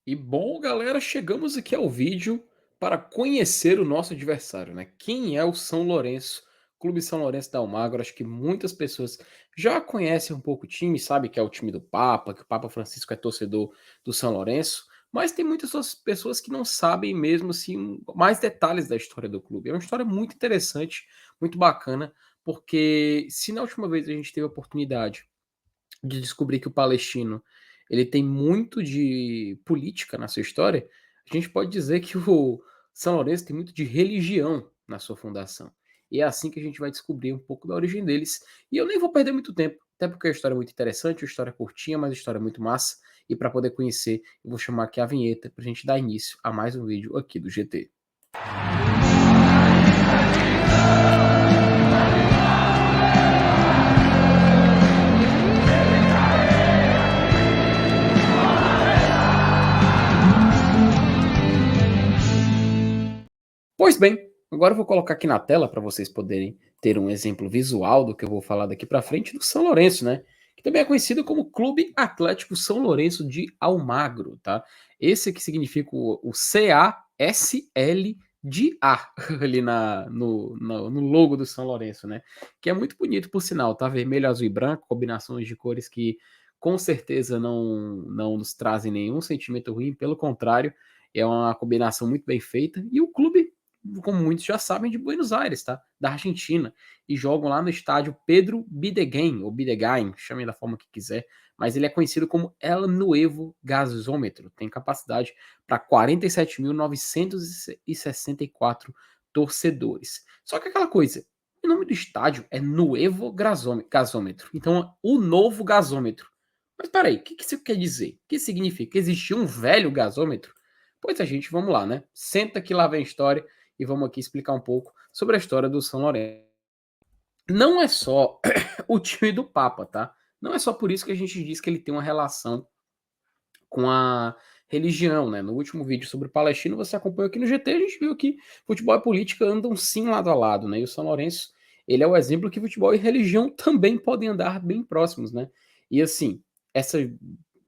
E bom, galera, chegamos aqui ao vídeo para conhecer o nosso adversário, né? Quem é o São Lourenço, Clube São Lourenço da Almagro? Acho que muitas pessoas já conhecem um pouco o time, sabe que é o time do Papa, que o Papa Francisco é torcedor do São Lourenço, mas tem muitas outras pessoas que não sabem mesmo assim mais detalhes da história do clube. É uma história muito interessante, muito bacana, porque se na última vez a gente teve a oportunidade de descobrir que o palestino ele tem muito de política na sua história, a gente pode dizer que o São Lourenço tem muito de religião na sua fundação. E é assim que a gente vai descobrir um pouco da origem deles. E eu nem vou perder muito tempo, até porque a história é muito interessante, a história é curtinha, mas a história é muito massa. E para poder conhecer, eu vou chamar aqui a vinheta para a gente dar início a mais um vídeo aqui do GT. Pois bem, agora eu vou colocar aqui na tela para vocês poderem ter um exemplo visual do que eu vou falar daqui para frente do São Lourenço, né? Que também é conhecido como Clube Atlético São Lourenço de Almagro, tá? Esse que significa o CASL de A ali no logo do São Lourenço, né? Que é muito bonito por sinal, tá? Vermelho, azul e branco, combinações de cores que com certeza não nos trazem nenhum sentimento ruim, pelo contrário, é uma combinação muito bem feita. E o clube, como muitos já sabem, de Buenos Aires, tá? Da Argentina. E jogam lá no estádio Pedro Bidegain, ou Bidegain, chame da forma que quiser, mas ele é conhecido como El Nuevo Gasômetro. Tem capacidade para 47.964 torcedores. Só que aquela coisa, o nome do estádio é Nuevo Gasômetro. Então, o novo gasômetro. Mas peraí, o que isso quer dizer? O que significa? Existia um velho gasômetro? Pois a gente, vamos lá, né? Senta que lá vem a história e vamos aqui explicar um pouco sobre a história do São Lourenço. Não é só o time do Papa, tá? Não é só por isso que a gente diz que ele tem uma relação com a religião, né? No último vídeo sobre o Palestino, você acompanhou aqui no GT, a gente viu que futebol e política andam sim lado a lado, né? E o São Lourenço, ele é o exemplo que futebol e religião também podem andar bem próximos, né? E assim, essa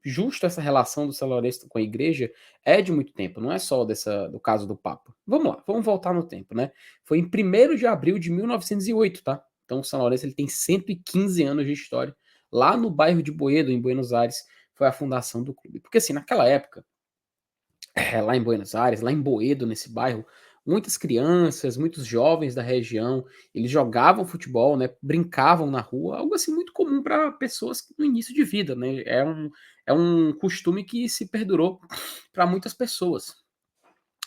justo essa relação do São Lourenço com a igreja é de muito tempo, não é só do caso do Papa. Vamos lá, vamos voltar no tempo, né? Foi em 1º de abril de 1908, tá? Então o São Lourenço ele tem 115 anos de história, lá no bairro de Boedo, em Buenos Aires, foi a fundação do clube. Porque assim, naquela época, lá em Buenos Aires, lá em Boedo, nesse bairro, muitas crianças, muitos jovens da região, eles jogavam futebol, né, brincavam na rua, algo assim muito comum para pessoas no início de vida, né? É um costume que se perdurou para muitas pessoas.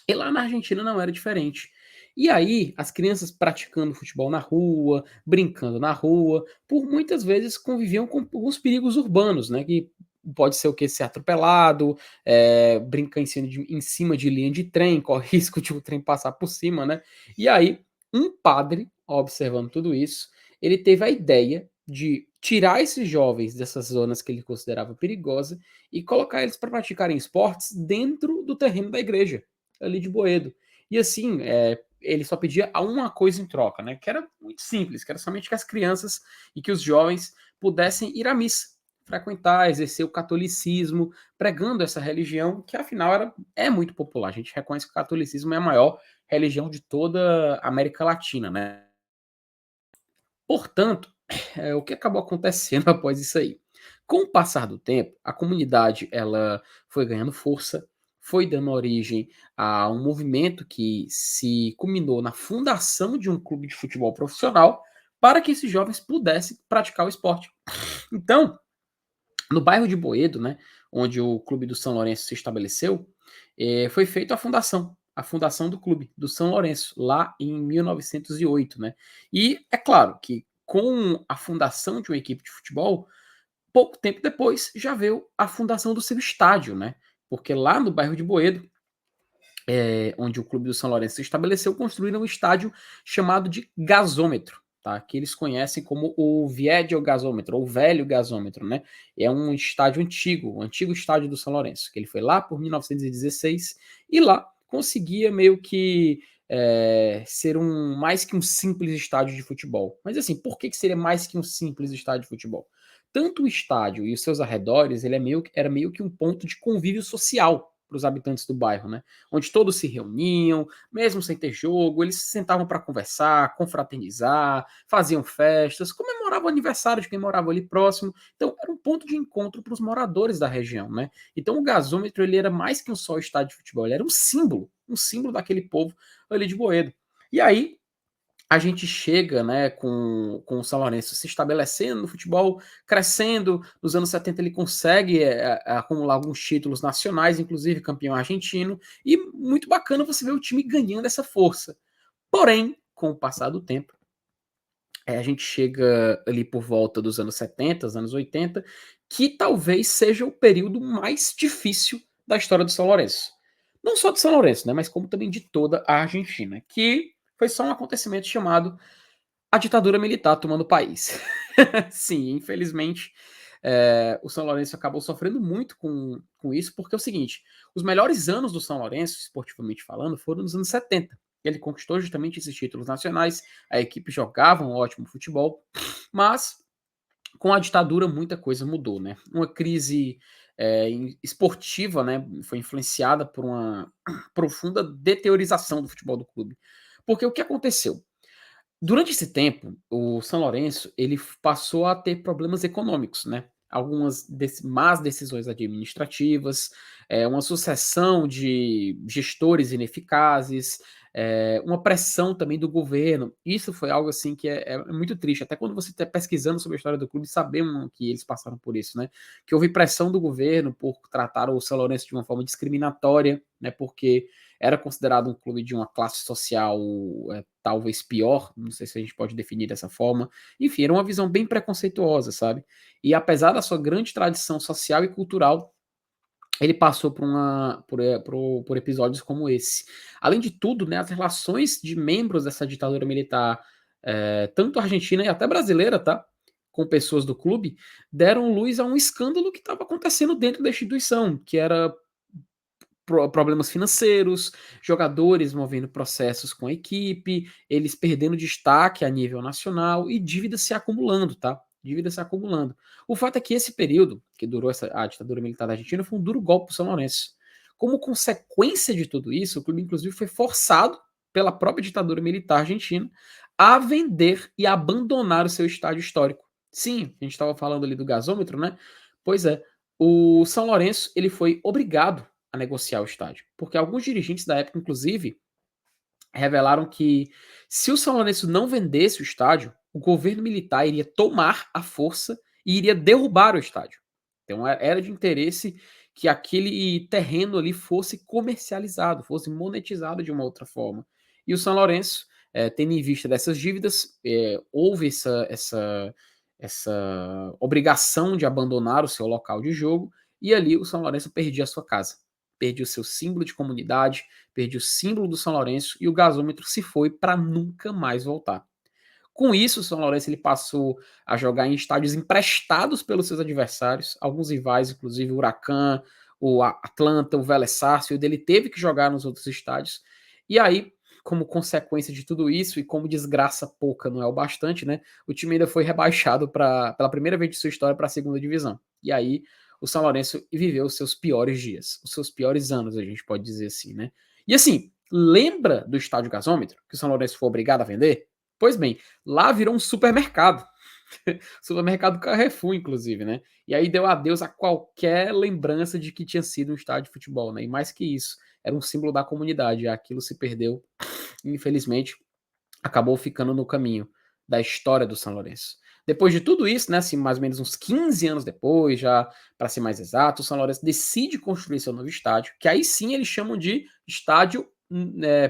E lá na Argentina não era diferente. E aí, as crianças praticando futebol na rua, brincando na rua, por muitas vezes conviviam com os perigos urbanos, né? Que pode ser o que? Ser atropelado, brincar em cima de linha de trem, corre risco de o trem passar por cima, né? E aí, um padre, observando tudo isso, ele teve a ideia de tirar esses jovens dessas zonas que ele considerava perigosas e colocar eles para praticarem esportes dentro do terreno da igreja ali de Boedo. E assim, ele só pedia uma coisa em troca, né? Que era muito simples, que era somente que as crianças e que os jovens pudessem ir à missa, frequentar, exercer o catolicismo, pregando essa religião que afinal é muito popular. A gente reconhece que o catolicismo é a maior religião de toda a América Latina, né? Portanto, o que acabou acontecendo após isso aí? Com o passar do tempo, a comunidade ela foi ganhando força, foi dando origem a um movimento que se culminou na fundação de um clube de futebol profissional para que esses jovens pudessem praticar o esporte. Então, no bairro de Boedo, né, onde o clube do São Lourenço se estabeleceu, foi feita a fundação do clube do São Lourenço, lá em 1908, né? E é claro que com a fundação de uma equipe de futebol, pouco tempo depois já veio a fundação do seu estádio, né? Porque lá no bairro de Boedo, onde o clube do São Lourenço se estabeleceu, construíram um estádio chamado de gasômetro, tá? Que eles conhecem como o Viejo Gasômetro, ou Velho Gasômetro, né? É um estádio antigo, o antigo estádio do São Lourenço, que ele foi lá por 1916 e lá conseguia meio que ser mais que um simples estádio de futebol. Mas assim, por que seria mais que um simples estádio de futebol? Tanto o estádio e os seus arredores, ele era meio que um ponto de convívio social, para os habitantes do bairro, né? Onde todos se reuniam, mesmo sem ter jogo, eles se sentavam para conversar, confraternizar, faziam festas, comemoravam o aniversário de quem morava ali próximo. Então, era um ponto de encontro para os moradores da região, né? Então, o gasômetro ele era mais que um só estádio de futebol, ele era um símbolo daquele povo ali de Boedo. E aí, a gente chega, né, com o São Lourenço se estabelecendo no futebol, crescendo. Nos anos 70 ele consegue acumular alguns títulos nacionais, inclusive campeão argentino, e muito bacana você ver o time ganhando essa força. Porém, com o passar do tempo, a gente chega ali por volta dos anos 70, anos 80, que talvez seja o período mais difícil da história do São Lourenço. Não só do São Lourenço, né, mas como também de toda a Argentina, que foi só um acontecimento chamado a ditadura militar tomando o país. Sim, infelizmente, o São Lourenço acabou sofrendo muito com isso, porque é o seguinte, os melhores anos do São Lourenço, esportivamente falando, foram nos anos 70. Ele conquistou justamente esses títulos nacionais, a equipe jogava um ótimo futebol, mas com a ditadura muita coisa mudou, né? Uma crise esportiva, né, foi influenciada por uma profunda deteriorização do futebol do clube. Porque o que aconteceu? Durante esse tempo, o São Lourenço ele passou a ter problemas econômicos, né? Algumas más decisões administrativas, uma sucessão de gestores ineficazes, uma pressão também do governo. Isso foi algo assim que é muito triste. Até quando você está pesquisando sobre a história do clube, sabemos que eles passaram por isso, né? Que houve pressão do governo por tratar o São Lourenço de uma forma discriminatória, né? Porque era considerado um clube de uma classe social talvez pior, não sei se a gente pode definir dessa forma. Enfim, era uma visão bem preconceituosa, sabe? E apesar da sua grande tradição social e cultural, ele passou por episódios como esse. Além de tudo, né, as relações de membros dessa ditadura militar, tanto argentina e até brasileira, tá? Com pessoas do clube, deram luz a um escândalo que estava acontecendo dentro da instituição, que era problemas financeiros, jogadores movendo processos com a equipe, eles perdendo destaque a nível nacional e dívidas se acumulando, tá? Dívidas se acumulando. O fato é que esse período, que durou a ditadura militar da Argentina, foi um duro golpe para o São Lourenço. Como consequência de tudo isso, o clube, inclusive, foi forçado pela própria ditadura militar argentina a vender e abandonar o seu estádio histórico. Sim, a gente estava falando ali do gasômetro, né? Pois é, o São Lourenço ele foi obrigado a negociar o estádio. Porque alguns dirigentes da época, inclusive, revelaram que se o São Lourenço não vendesse o estádio, o governo militar iria tomar a força e iria derrubar o estádio. Então era de interesse que aquele terreno ali fosse comercializado, fosse monetizado de uma outra forma. E o São Lourenço, tendo em vista dessas dívidas, houve essa obrigação de abandonar o seu local de jogo, e ali o São Lourenço perdia a sua casa. Perdia o seu símbolo de comunidade, perdia o símbolo do São Lourenço e o gasômetro se foi para nunca mais voltar. Com isso, o São Lourenço ele passou a jogar em estádios emprestados pelos seus adversários, alguns rivais, inclusive o Huracan, o Atlanta, o Vélez Sarsfield, ele teve que jogar nos outros estádios. E aí, como consequência de tudo isso, e como desgraça pouca não é o bastante, né? O time ainda foi rebaixado pela primeira vez de sua história para a segunda divisão. E aí, o São Lourenço viveu os seus piores dias, os seus piores anos, a gente pode dizer assim, né? E assim, lembra do estádio gasômetro, que o São Lourenço foi obrigado a vender? Pois bem, lá virou um supermercado. Supermercado Carrefour, inclusive, né? E aí deu adeus a qualquer lembrança de que tinha sido um estádio de futebol, né? E mais que isso, era um símbolo da comunidade. E aquilo se perdeu, e, infelizmente, acabou ficando no caminho da história do São Lourenço. Depois de tudo isso, né, assim, mais ou menos uns 15 anos depois, já para ser mais exato, o São Lourenço decide construir seu novo estádio, que aí sim eles chamam de estádio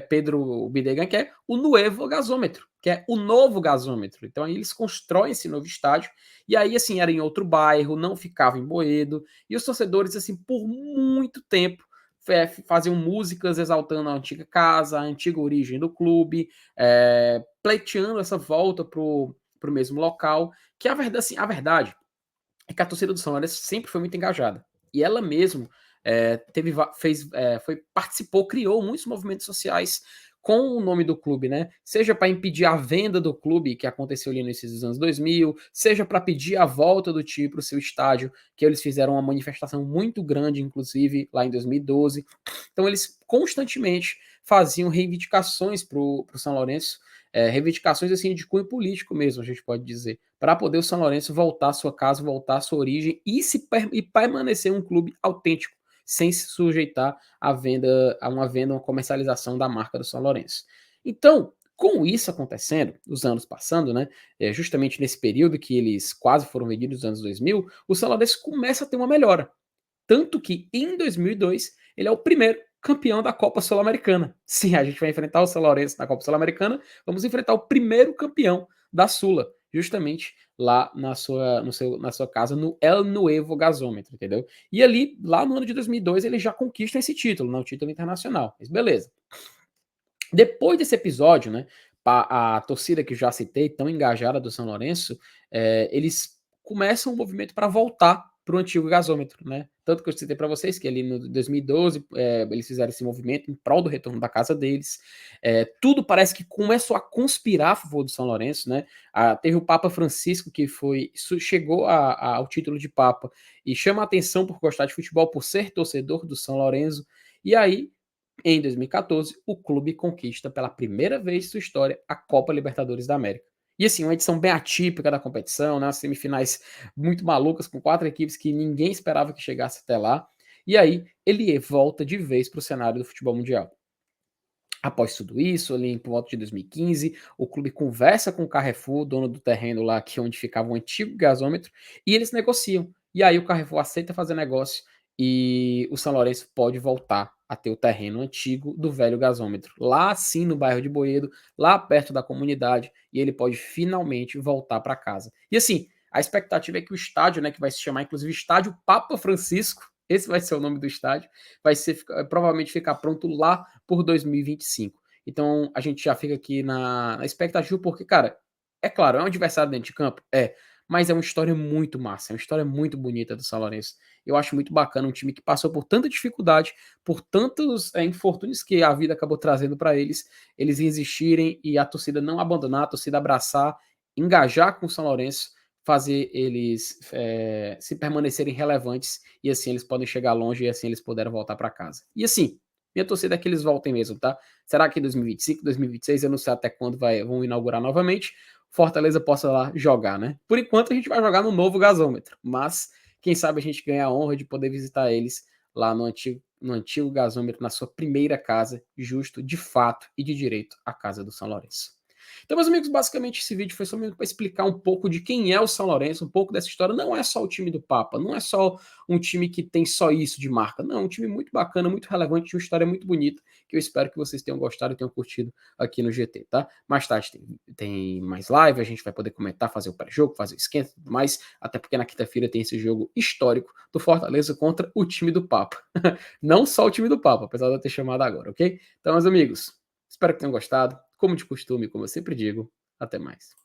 Pedro Bidegan, que é o Nuevo Gasômetro, que é o novo gasômetro. Então aí eles constroem esse novo estádio, e aí assim, era em outro bairro, não ficava em Boedo, e os torcedores, assim, por muito tempo, faziam músicas exaltando a antiga casa, a antiga origem do clube, pleiteando essa volta pro mesmo local, que a verdade é que a torcida do São Lourenço sempre foi muito engajada. E ela mesmo participou, criou muitos movimentos sociais com o nome do clube, né? Seja para impedir a venda do clube, que aconteceu ali nesses anos 2000, seja para pedir a volta do time para o seu estádio, que eles fizeram uma manifestação muito grande, inclusive, lá em 2012. Então, eles constantemente faziam reivindicações para o São Lourenço, reivindicações assim de cunho político mesmo, a gente pode dizer, para poder o São Lourenço voltar à sua casa, voltar à sua origem e permanecer um clube autêntico, sem se sujeitar uma comercialização da marca do São Lourenço. Então, com isso acontecendo, os anos passando, né, justamente nesse período que eles quase foram vendidos nos anos 2000, o São Lourenço começa a ter uma melhora. Tanto que em 2002 ele é o primeiro campeão da Copa Sul-Americana. Sim, a gente vai enfrentar o São Lourenço na Copa Sul-Americana, vamos enfrentar o primeiro campeão da Sula, justamente lá na sua casa, no El Nuevo Gasômetro, entendeu? E ali, lá no ano de 2002, ele já conquista esse título, não, título internacional. Mas beleza. Depois desse episódio, né, a torcida que já citei, tão engajada do São Lourenço, eles começam um movimento para voltar para o antigo gasômetro, né? Tanto que eu citei para vocês que ali no 2012 eles fizeram esse movimento em prol do retorno da casa deles. Tudo parece que começou a conspirar a favor do São Lourenço, né? Teve o Papa Francisco que chegou ao título de Papa e chama a atenção por gostar de futebol, por ser torcedor do São Lourenço. E aí em 2014, o clube conquista pela primeira vez em sua história a Copa Libertadores da América. E assim, uma edição bem atípica da competição, né? Semifinais muito malucas, com 4 equipes que ninguém esperava que chegasse até lá. E aí, ele volta de vez para o cenário do futebol mundial. Após tudo isso, ali por volta de 2015, o clube conversa com o Carrefour, dono do terreno lá que onde ficava o antigo gasômetro, e eles negociam. E aí o Carrefour aceita fazer negócio e o São Lourenço pode voltar a ter o terreno antigo do velho gasômetro, lá sim no bairro de Boedo, lá perto da comunidade, e ele pode finalmente voltar para casa. E assim, a expectativa é que o estádio, né, que vai se chamar inclusive Estádio Papa Francisco, esse vai ser o nome do estádio, vai ser provavelmente ficar pronto lá por 2025. Então a gente já fica aqui na expectativa, porque, cara, é claro, é um adversário dentro de campo? É. Mas é uma história muito massa, é uma história muito bonita do São Lourenço. Eu acho muito bacana um time que passou por tanta dificuldade, por tantos infortúnios que a vida acabou trazendo para eles resistirem e a torcida não abandonar, a torcida abraçar, engajar com o São Lourenço, fazer eles se permanecerem relevantes e assim eles podem chegar longe e assim eles puderam voltar para casa. E assim, minha torcida é que eles voltem mesmo, tá? Será que em 2025, 2026, eu não sei até quando vão inaugurar novamente, Fortaleza possa lá jogar, né? Por enquanto a gente vai jogar no novo gasômetro, mas quem sabe a gente ganha a honra de poder visitar eles lá no antigo gasômetro, na sua primeira casa, justo, de fato e de direito, a casa do São Lourenço. Então, meus amigos, basicamente esse vídeo foi só mesmo para explicar um pouco de quem é o São Lourenço, um pouco dessa história. Não é só o time do Papa, não é só um time que tem só isso de marca. Não, é um time muito bacana, muito relevante, uma história muito bonita, que eu espero que vocês tenham gostado e tenham curtido aqui no GT, tá? Mais tarde tem mais live, a gente vai poder comentar, fazer o pré-jogo, fazer o esquenta e tudo mais, até porque na quinta-feira tem esse jogo histórico do Fortaleza contra o time do Papa. Não só o time do Papa, apesar de eu ter chamado agora, ok? Então, meus amigos, espero que tenham gostado. Como de costume, como eu sempre digo, até mais.